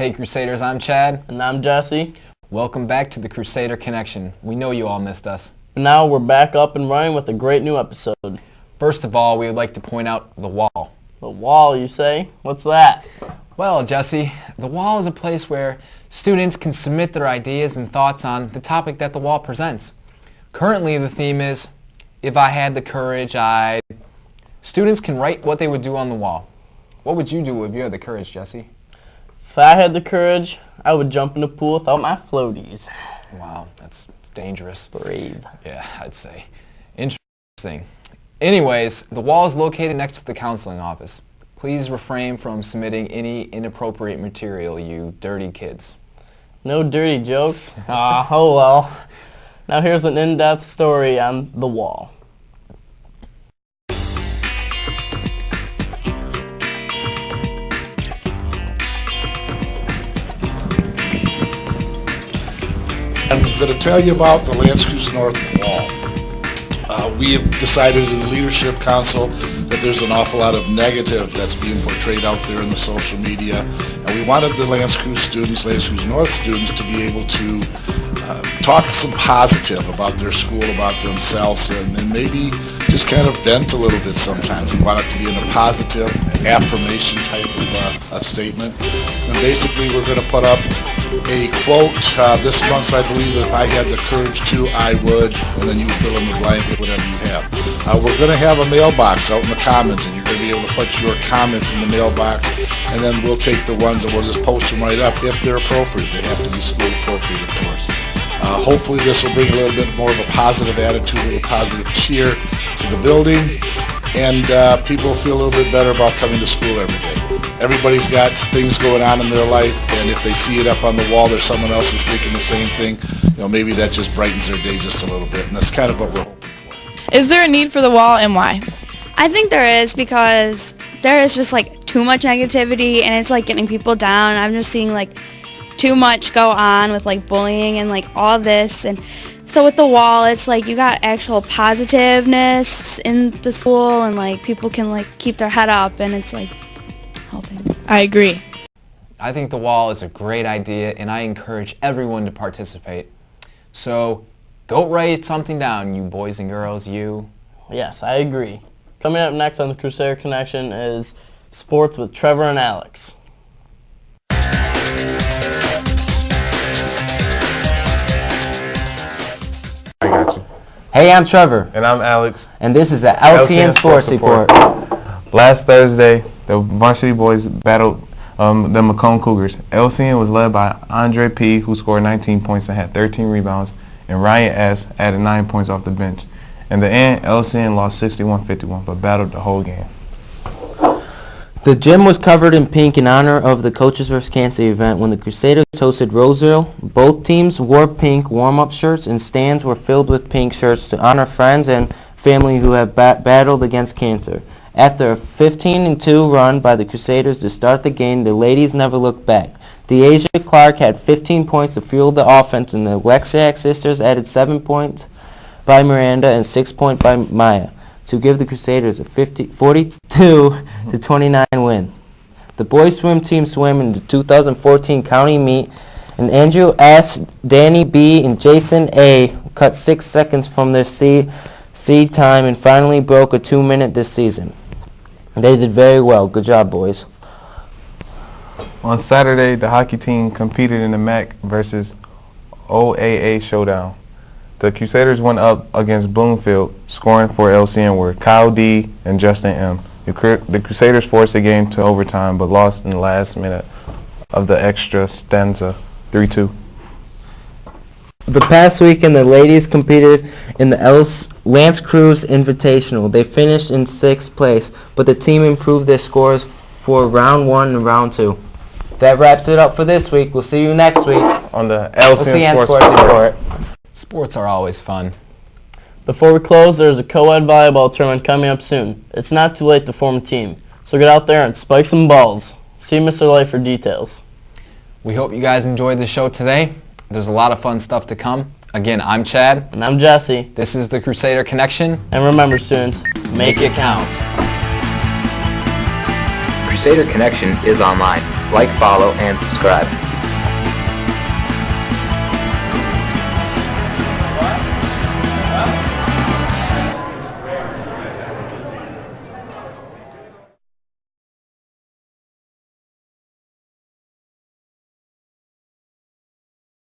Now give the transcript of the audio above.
Hey Crusaders, I'm Chad. And I'm Jesse. Welcome back to the Crusader Connection. We know you all missed us. But now we're back up and running with a great new episode. First of all, we would like to point out the wall. The wall, you say? What's that? Well, Jesse, the wall is a place where students can submit their ideas and thoughts on the topic that the wall presents. Currently, the theme is, if I had the courage, I'd... Students can write what they would do on the wall. What would you do if you had the courage, Jesse? If I had the courage, I would jump in the pool without my floaties. Wow, that's dangerous. Brave. Yeah, I'd say. Interesting. Anyways, the wall is located next to the counseling office. Please refrain from submitting any inappropriate material, you dirty kids. No dirty jokes? Oh well. Now here's an in-depth story on the wall. I'm going to tell you about the Crusader North Wall. We have decided in the Leadership Council that there's an awful lot of negative that's being portrayed out there in the social media. And we wanted the Crusader North students to be able to talk some positive about their school, about themselves, and maybe just kind of vent a little bit sometimes. We want it to be in a positive affirmation type of statement. And basically we're going to put up a quote this month, I believe, if I had the courage to, I would, and then you fill in the blank with whatever you have. We're going to have a mailbox out in the Commons, and you're going to be able to put your comments in the mailbox, and then we'll take the ones and we'll just post them right up if they're appropriate. They have to be school appropriate, of course. Hopefully this will bring a little bit more of a positive attitude, a little positive cheer to the building, and people will feel a little bit better about coming to school every day. Everybody's got things going on in their life, and if they see it up on the wall, there's someone else is thinking the same thing. You know, maybe that just brightens their day just a little bit, and that's kind of what we're hoping for. Is there a need for the wall, and why? I think there is, because there is just like too much negativity, and it's like getting people down. I'm just seeing like too much go on with like bullying and like all this, and so with the wall, it's like you got actual positiveness in the school, and like people can like keep their head up, and it's like helping. I agree. I think the wall is a great idea, and I encourage everyone to participate. So go write something down, you boys and girls, you. Yes, I agree. Coming up next on the Crusader Connection is sports with Trevor and Alex. I got you. Hey, I'm Trevor. And I'm Alex. And this is the LCN Sports Report. Last Thursday, the Varsity boys battled the Macomb Cougars. LCN was led by Andre P., who scored 19 points and had 13 rebounds, and Ryan S. added 9 points off the bench. In the end, LCN lost 61-51, but battled the whole game. The gym was covered in pink in honor of the Coaches vs. Cancer event when the Crusaders hosted Roseville. Both teams wore pink warm-up shirts, and stands were filled with pink shirts to honor friends and family who have battled against cancer. After a 15-2 run by the Crusaders to start the game, the ladies never looked back. Deasia Clark had 15 points to fuel the offense, and the Lexiak sisters added 7 points by Miranda and 6 points by Maya to give the Crusaders a 42-29 win. The boys swim team swam in the 2014 county meet, and Andrew S., Danny B., and Jason A. cut 6 seconds from their seed time and finally broke a 2-minute this season. They did very well. Good job, boys. On Saturday, the hockey team competed in the MAC versus OAA showdown. The Crusaders went up against Bloomfield, scoring for LCN were Kyle D. and Justin M. The Crusaders forced the game to overtime but lost in the last minute of the extra stanza, 3-2. The past weekend, the ladies competed in the Lance Cruz Invitational. They finished in 6th place, but the team improved their scores for round 1 and round 2. That wraps it up for this week. We'll see you next week On the LCN Sports Report. Sports are always fun. Before we close, there's a co-ed volleyball tournament coming up soon. It's not too late to form a team, so get out there and spike some balls. See Mr. Light for details. We hope you guys enjoyed the show today. There's a lot of fun stuff to come. Again, I'm Chad. And I'm Jesse. This is the Crusader Connection. And remember, students, make it count. Crusader Connection is online. like, follow, and subscribe.